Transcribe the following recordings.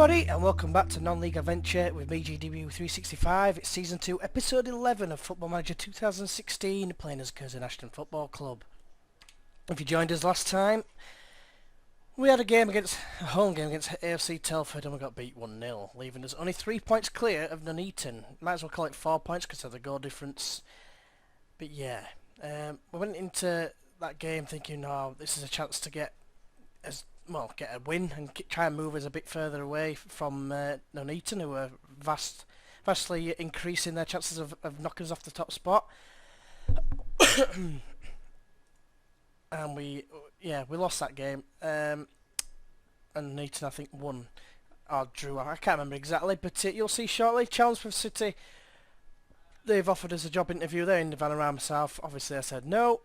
everybody, and welcome back to Non-League Adventure with me, GW365. It's Season 2, Episode 11 of Football Manager 2016, playing as Curzon Ashton Football Club. If you joined us last time, we had a home game against AFC Telford and we got beat 1-0, leaving us only 3 points clear of Nuneaton. Might as well call it 4 points because of the goal difference. But yeah, we went into that game thinking, oh, this is a chance to get a win and try and move us a bit further away from Nuneaton, who are vastly increasing their chances of knocking us off the top spot. And we lost that game. And Nuneaton, I think, won or drew. I can't remember exactly, but you'll see shortly. Chelmsford City, they've offered us a job interview there in Vanarama South. Obviously, I said no.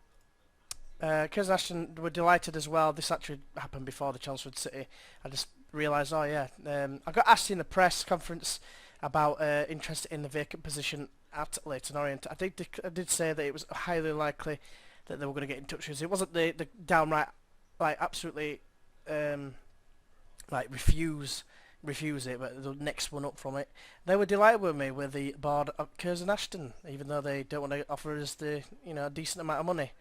Curzon Ashton were delighted as well. This actually happened before the Chelmsford City. I just realised, I got asked in the press conference about interest in the vacant position at Leyton Orient. I did say that it was highly likely that they were going to get in touch with us. It wasn't the downright, absolutely, refuse it, but the next one up from it. They were delighted with me, with the board of Curzon Ashton, even though they don't want to offer us the decent amount of money.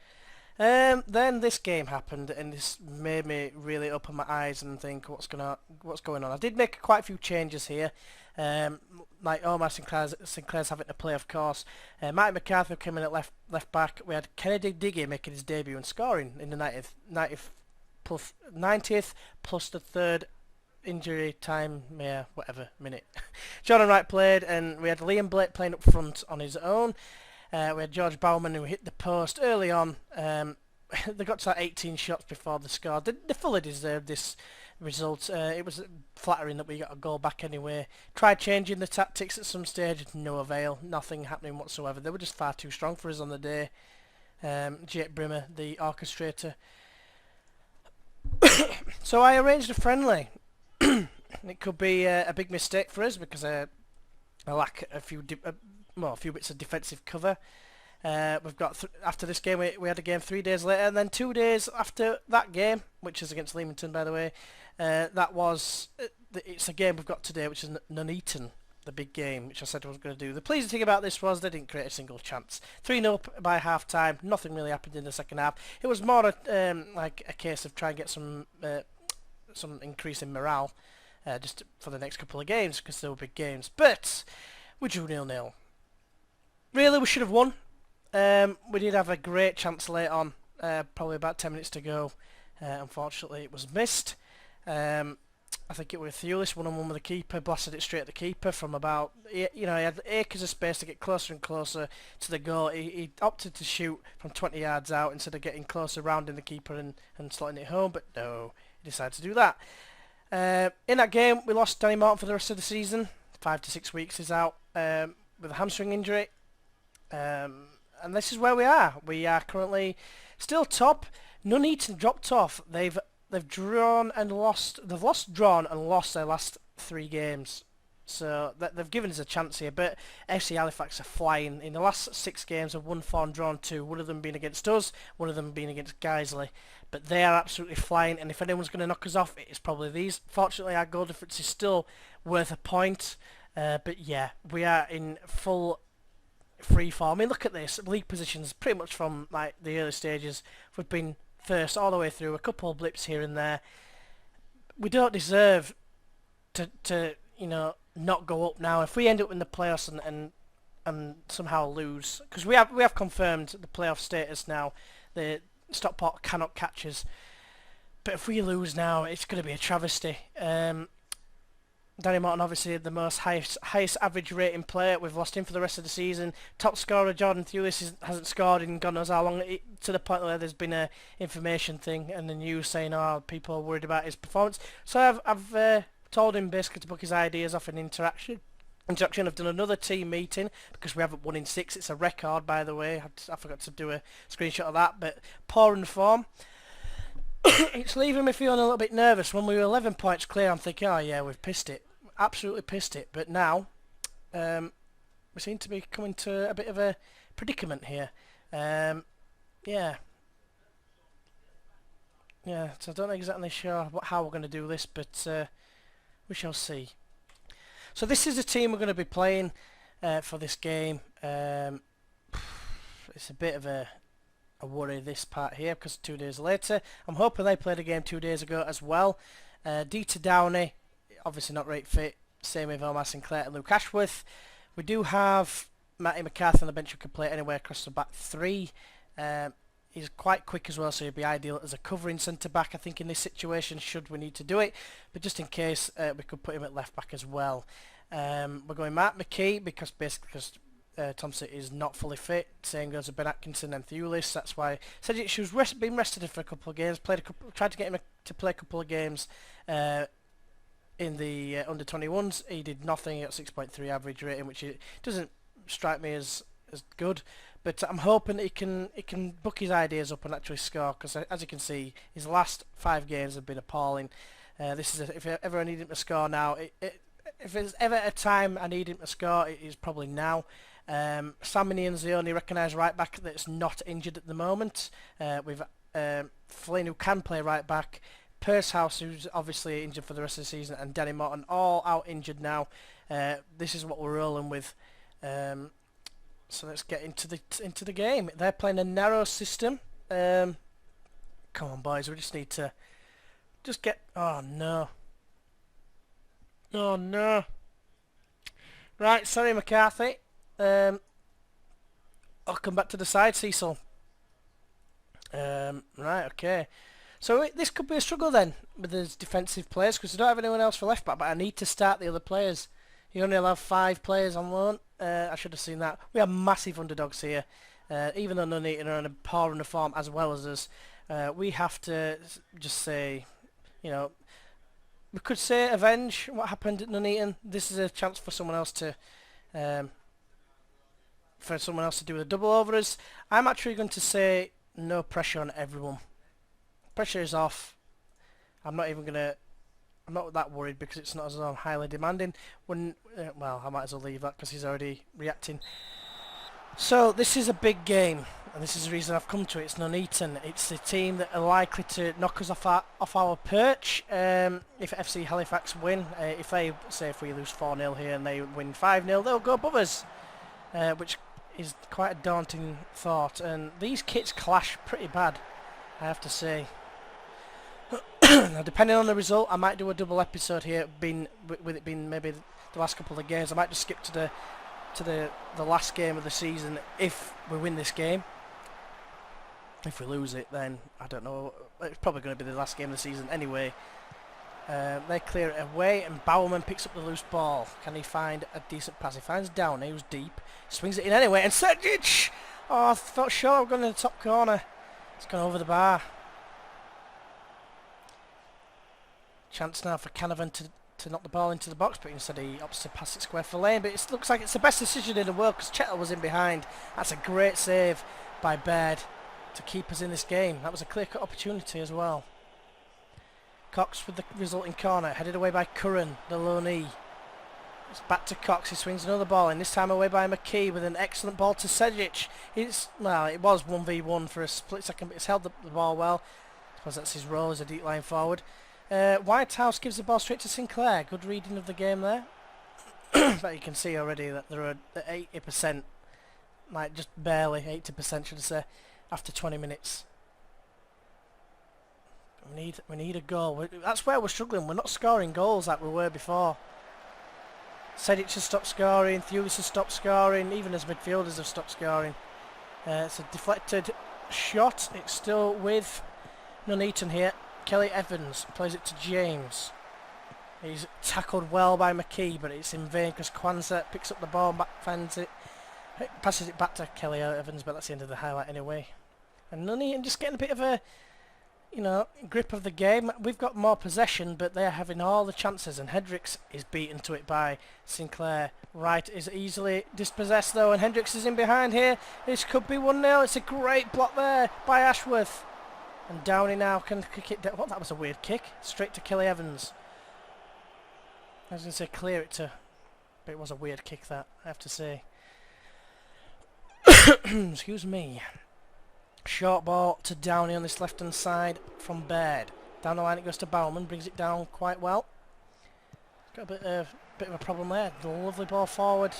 Then this game happened, and this made me really open my eyes and think, what's going on. I did make quite a few changes here. Omar Sinclair's having to play, of course. Mike McCarthy came in at left back. We had Kennedy Diggy making his debut and scoring in the 90th plus the third injury time, minute. Jordan Wright played, and we had Liam Blake playing up front on his own. We had George Bowman, who hit the post early on. They got to that 18 shots before they scored. They fully deserved this result. It was flattering that we got a goal back anyway. Tried changing the tactics at some stage, no avail. Nothing happening whatsoever. They were just far too strong for us on the day. Jake Brimmer, the orchestrator. So I arranged a friendly. It could be a big mistake for us because I lack a few bits of defensive cover. We've got after this game we had a game 3 days later, and then 2 days after that game, which is against Leamington, by the way. It's a game we've got today, which is Nuneaton, the big game, which I said I was going to do. The pleasing thing about this was they didn't create a single chance. 3-0 by half time. Nothing really happened in the second half. It was more a case of trying to get some increase in morale just for the next couple of games, because they were big games. But we drew 0-0. Really, we should have won. We did have a great chance late on, probably about 10 minutes to go. Unfortunately, it was missed. I think it was Thewlis, 1-on-1 with the keeper, blasted it straight at the keeper from about, he had acres of space to get closer and closer to the goal. He opted to shoot from 20 yards out instead of getting closer, rounding the keeper and slotting it home, but no, he decided to do that. In that game, we lost Danny Morton for the rest of the season. 5 to 6 weeks is out with a hamstring injury. And this is where we are. We are currently still top. Nuneaton dropped off. They've drawn and lost. They've drawn and lost their last 3 games. So they've given us a chance here. But FC Halifax are flying. In the last 6 games, they've won 4 and drawn 2. One of them being against us. One of them being against Guiseley. But they are absolutely flying. And if anyone's going to knock us off, it's probably these. Fortunately, our goal difference is still worth a point. But yeah, we are in full free fall. I mean, look at this. League positions pretty much from the early stages. We've been first all the way through. A couple of blips here and there. We don't deserve to not go up now. If we end up in the playoffs and somehow lose, because we have confirmed the playoff status now. The Stockport cannot catch us. But if we lose now, it's going to be a travesty. Danny Morton, obviously the most highest average rating player. We've lost him for the rest of the season. Top scorer Jordan Thewlis hasn't scored in God knows how long, to the point where there's been a information thing and the news saying, oh, people are worried about his performance. So I've told him basically to book his ideas off an introduction. I've done another team meeting because we haven't won in 6. It's a record, by the way. I forgot to do a screenshot of that, but poor in form. It's leaving me feeling a little bit nervous. When we were 11 points clear, I'm thinking, oh yeah, we've pissed it. Absolutely pissed it. But now, we seem to be coming to a bit of a predicament here. Yeah, so I don't know exactly sure how we're going to do this, but We shall see. So this is the team we're going to be playing for this game. It's a bit of a worry, this part here, because 2 days later. I'm hoping they played a game 2 days ago as well. Dieter Downey, obviously not right fit. Same with Omar Sinclair and Luke Ashworth. We do have Matty McCarthy on the bench who can play anywhere across the back three. He's quite quick as well, so he'd be ideal as a covering centre-back, I think, in this situation, should we need to do it. But just in case, we could put him at left-back as well. We're going Matt McKee, because Thompson is not fully fit. Same goes with Ben Atkinson and Thulis. That's why Sejic, who's been rested for a couple of games, tried to get him to play a couple of games in the under-21s. He did nothing. He got 6.3 average rating, which doesn't strike me as good. But I'm hoping that he can book his ideas up and actually score, because as you can see, his last 5 games have been appalling. If ever I need him to score now, if there's ever a time I need him to score, it is probably now. Sam Minihan's the only recognised right back that's not injured at the moment. With Flynn, who can play right back, Pursehouse, who's obviously injured for the rest of the season, and Danny Morton all out injured now. This is what we're rolling with. So let's get into the game. They're playing a narrow system. Come on, boys. We just need to get. Oh no. Oh no. Right, sorry, McCarthy. I'll come back to the side, Cecil. Right, okay. So this could be a struggle then with the defensive players, because I don't have anyone else for left back, but I need to start the other players. You only allow 5 players on loan. I should have seen that. We are massive underdogs here. Even though Nuneaton are in a poor run of form as well as us, we have to just say, we could say avenge what happened at Nuneaton. This is a chance for someone else to do a double over us. I'm actually going to say no pressure on everyone. Pressure is off. I'm not that worried, because it's not as though I'm highly demanding. Well, I might as well leave that because he's already reacting. So this is a big game, and this is the reason I've come to it. It's Nuneaton. It's the team that are likely to knock us off our perch if FC Halifax win. If we lose 4-0 here and they win 5-0, they'll go above us, which is quite a daunting thought. And these kits clash pretty bad, I have to say. Now, depending on the result, I might do a double episode here. With it being maybe the last couple of games, I might just skip to the last game of the season if we win this game. If we lose it, then I don't know. It's probably going to be the last game of the season anyway. They clear it away, and Bowerman picks up the loose ball. Can he find a decent pass? He finds Downey, who's deep, swings it in anyway, and Sejic! Oh, I thought sure I was going to the top corner. It's gone over the bar. Chance now for Canavan to knock the ball into the box, but instead he opts to pass it square for lane. But it looks like it's the best decision in the world, because Chettle was in behind. That's a great save by Baird to keep us in this game. That was a clear-cut opportunity as well. Cox with the resulting corner, headed away by Curran, the loanee. It's back to Cox, he swings another ball in, this time away by McKee with an excellent ball to Sejic. It was 1v1 for a split second, but it's held the ball well. I suppose that's his role as a deep line forward. Whitehouse gives the ball straight to Sinclair. Good reading of the game there. But you can see already that they're at 80%, like just barely 80% should I say, after 20 minutes. We need a goal. That's where we're struggling. We're not scoring goals like we were before. Sedic has stopped scoring. Thulis has stopped scoring. Even as midfielders have stopped scoring. It's a deflected shot. It's still with Nuneaton here. Kelly Evans plays it to James. He's tackled well by McKee, but it's in vain because Kwanzaa picks up the ball and finds it, passes it back to Kelly Evans, but that's the end of the highlight anyway. And Nuneaton just getting a bit of a, grip of the game. We've got more possession, but they're having all the chances, and Hendricks is beaten to it by Sinclair. Wright is easily dispossessed though, and Hendricks is in behind here. This could be 1-0. It's a great block there by Ashworth. And Downey now can kick it down. That was a weird kick. Straight to Kelly Evans. I was going to say clear it to, but it was a weird kick that, I have to say. Excuse me. Short ball to Downey on this left hand side from Baird. Down the line it goes to Bauman, brings it down quite well. Got a bit of a problem there. The lovely ball forward,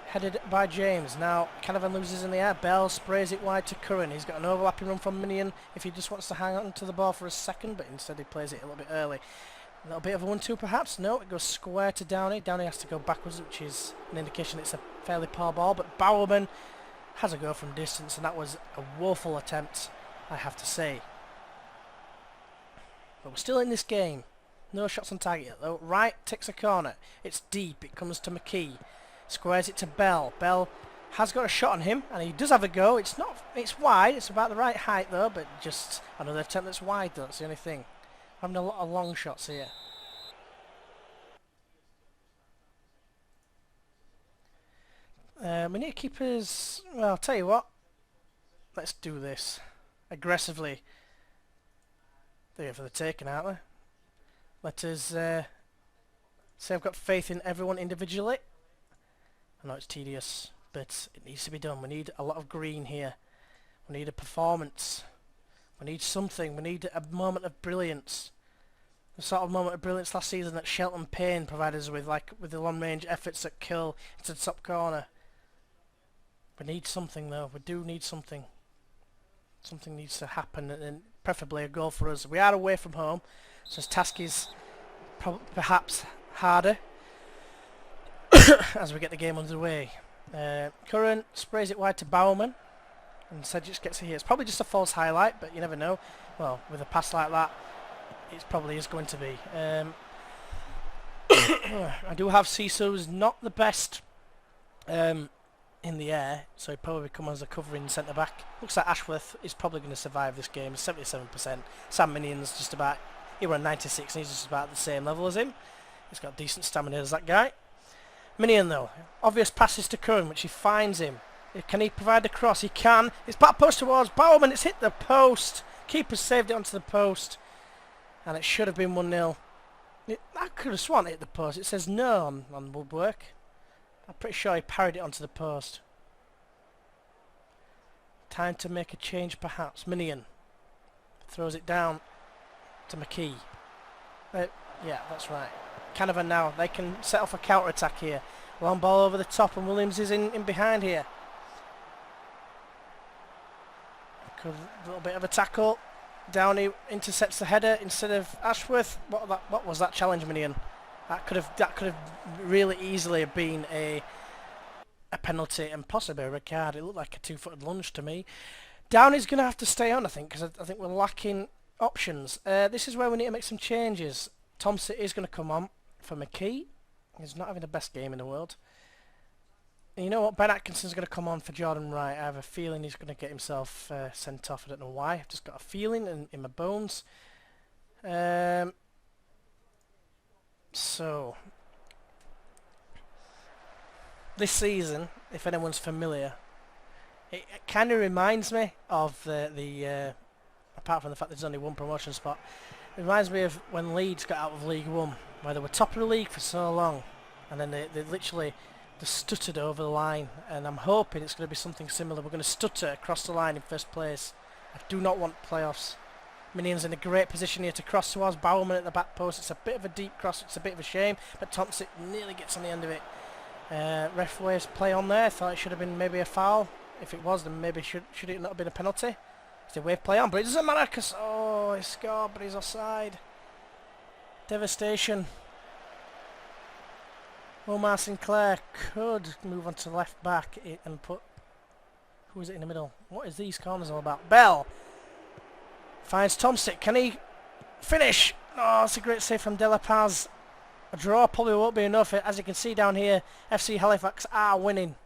headed by James. Now Canavan loses in the air. Bell sprays it wide to Curran. He's got an overlapping run from Minion if he just wants to hang on to the ball for a second, but instead he plays it a little bit early. A little bit of a 1-2 perhaps. No, it goes square to Downey. Downey has to go backwards, which is an indication it's a fairly poor ball, but Bowerman has a go from distance, and that was a woeful attempt, I have to say. But we're still in this game. No shots on target yet though. Wright takes a corner. It's deep. It comes to McKee. Squares it to Bell. Bell has got a shot on him, and he does have a go. It's wide. It's about the right height though, but just another attempt that's wide though. That's the only thing. Having a lot of long shots here. We need keepers. Well, I'll tell you what. Let's do this aggressively. They're here for the taking, aren't they? Let us say I've got faith in everyone individually. I know it's tedious, but it needs to be done. We need a lot of green here. We need a performance. We need something. We need a moment of brilliance. The sort of moment of brilliance last season that Shelton Payne provided us with, like with the long-range efforts that kill into the top corner. We need something though. We do need something. Something needs to happen, and preferably a goal for us. We are away from home, so this task is perhaps harder as we get the game underway. Curran sprays it wide to Bowerman, and Sedgwick gets it here. It's probably just a false highlight, but you never know. Well, with a pass like that, it probably is going to be. I do have Sisso's not the best in the air, so he probably comes as a covering centre back. Looks like Ashworth is probably going to survive this game. 77%. Sam Minion's just about. He were on 96, and he's just about the same level as him. He's got decent stamina as that guy. Minion though, obvious passes to Curran, which he finds him. Can he provide the cross? He can. It's back post towards Bowerman. It's hit the post. Keeper saved it onto the post, and it should have been 1-0. I could have sworn it hit the post. It says no on Woodwork. I'm pretty sure he parried it onto the post. Time to make a change perhaps. Minion throws it down to McKee. Yeah, that's right. Canavan now. They can set off a counter-attack here. Long ball over the top, and Williams is in behind here. A little bit of a tackle. Downey intercepts the header instead of Ashworth. What was that challenge, Minion? That could have really easily have been a penalty and possibly a red card. It looked like a two-footed lunge to me. Downey's going to have to stay on, I think, because I think we're lacking options. This is where we need to make some changes. Thompson is going to come on for McKee. He's not having the best game in the world. And you know what? Ben Atkinson's going to come on for Jordan Wright. I have a feeling he's going to get himself sent off. I don't know why. I've just got a feeling in my bones. So, this season, if anyone's familiar, it kind of reminds me of the apart from the fact there's only one promotion spot, it reminds me of when Leeds got out of League One, where they were top of the league for so long, and then they literally just stuttered over the line, and I'm hoping it's going to be something similar. We're going to stutter across the line in first place. I do not want playoffs. Minion's in a great position here to cross towards Bowerman at the back post. It's a bit of a deep cross. It's a bit of a shame, but Thompson nearly gets on the end of it. Referee's play on there. Thought it should have been maybe a foul. If it was, then maybe should it not have been a penalty? It's a wave play on, but it doesn't matter because he scored, but he's offside. Devastation. Omar Sinclair could move on to left back and put. Who is it in the middle? What is these corners all about? Bell finds Thompson. Can he finish? Oh, it's a great save from De La Paz. A draw probably won't be enough. As you can see down here, FC Halifax are winning.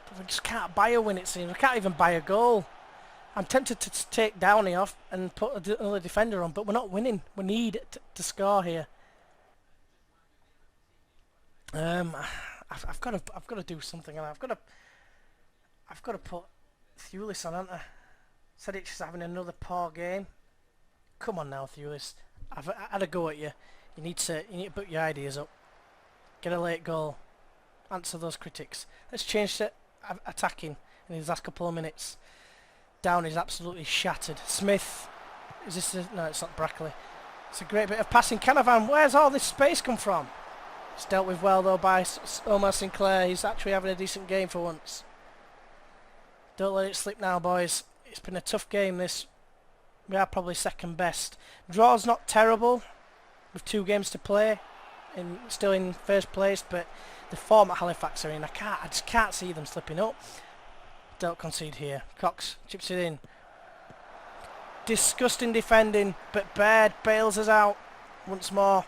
But we just can't buy a win, it seems. We can't even buy a goal. I'm tempted to take Downey off and put another defender on, but we're not winning. We need to score here. I've got to do something, and I've got to put Thewlis on, haven't I? Sedic is having another poor game. Come on now, Thewlis. I've had a go at you. You need to put your ideas up. Get a late goal. Answer those critics. Let's change to attacking in these last couple of minutes. Down is absolutely shattered. Smith. Is this no, it's not Brackley. It's a great bit of passing. Canavan, where's all this space come from? It's dealt with well though by Omar Sinclair. He's actually having a decent game for once. Don't let it slip now, boys. It's been a tough game this. We are probably second best. Draw's not terrible with 2 games to play. Still in first place, but the form at Halifax are in. I just can't see them slipping up. Don't concede here. Cox chips it in. Disgusting defending, but Baird bails us out once more.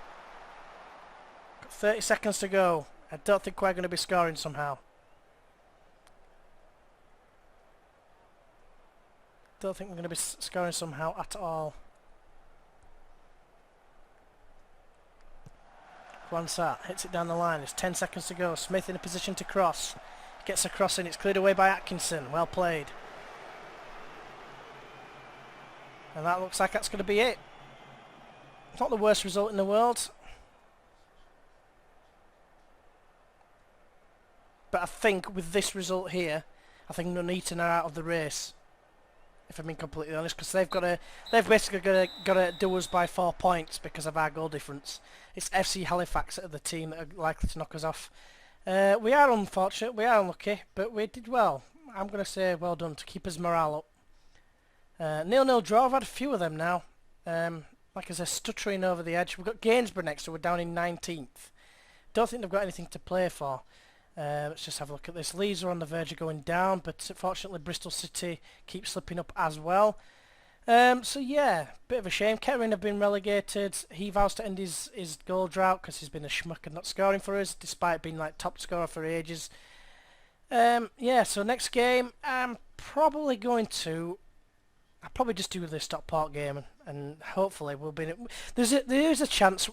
Got 30 seconds to go. I don't think we're going to be scoring somehow. Don't think we're going to be scoring somehow at all. Guansat hits it down the line. There's 10 seconds to go. Smith in a position to cross. Gets a cross in. It's cleared away by Atkinson. Well played. And that looks like that's going to be it. Not the worst result in the world. But I think with this result here, I think Nuneaton are out of the race. If I'm being completely honest, because they've basically got to do us by 4 points because of our goal difference. It's FC Halifax that are the team that are likely to knock us off. We are unfortunate, we are unlucky, but we did well. I'm going to say well done to keep us morale up. 0-0 draw. I've had a few of them now. Like I said, stuttering over the edge. We've got Gainsborough next, so we're down in 19th. Don't think they've got anything to play for. Let's just have a look at this. Leeds are on the verge of going down, but fortunately Bristol City keep slipping up as well. So yeah, bit of a shame. Kettering have been relegated. He vows to end his goal drought because he's been a schmuck and not scoring for us, despite being like top scorer for ages. Yeah, so next game, I'm probably going to... I'll probably just do the Stockport game, and hopefully we'll be... There is a chance...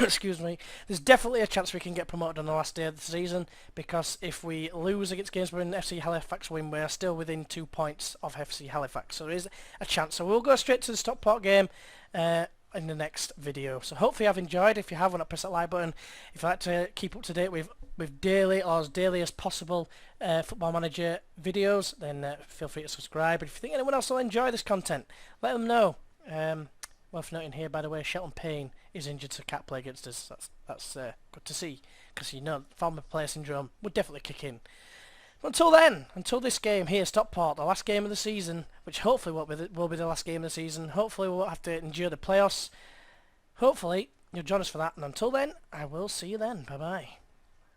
excuse me. There's definitely a chance we can get promoted on the last day of the season, because if we lose against Gainsborough and FC Halifax win, we are still within 2 points of FC Halifax. So there is a chance. So we'll go straight to the Stockport game in the next video. So hopefully you've enjoyed. If you have, why not press that like button. If you'd like to keep up to date with daily or as daily as possible Football Manager videos, then feel free to subscribe. And if you think anyone else will enjoy this content, let them know. Worth noting here, by the way, Shelton Payne is injured, so can't play against us. That's good to see, because you know former player syndrome would definitely kick in. But until then, until this game here, Stockport, the last game of the season, which hopefully will be the last game of the season. Hopefully we won't have to endure the playoffs. Hopefully you'll join us for that. And until then, I will see you then. Bye bye.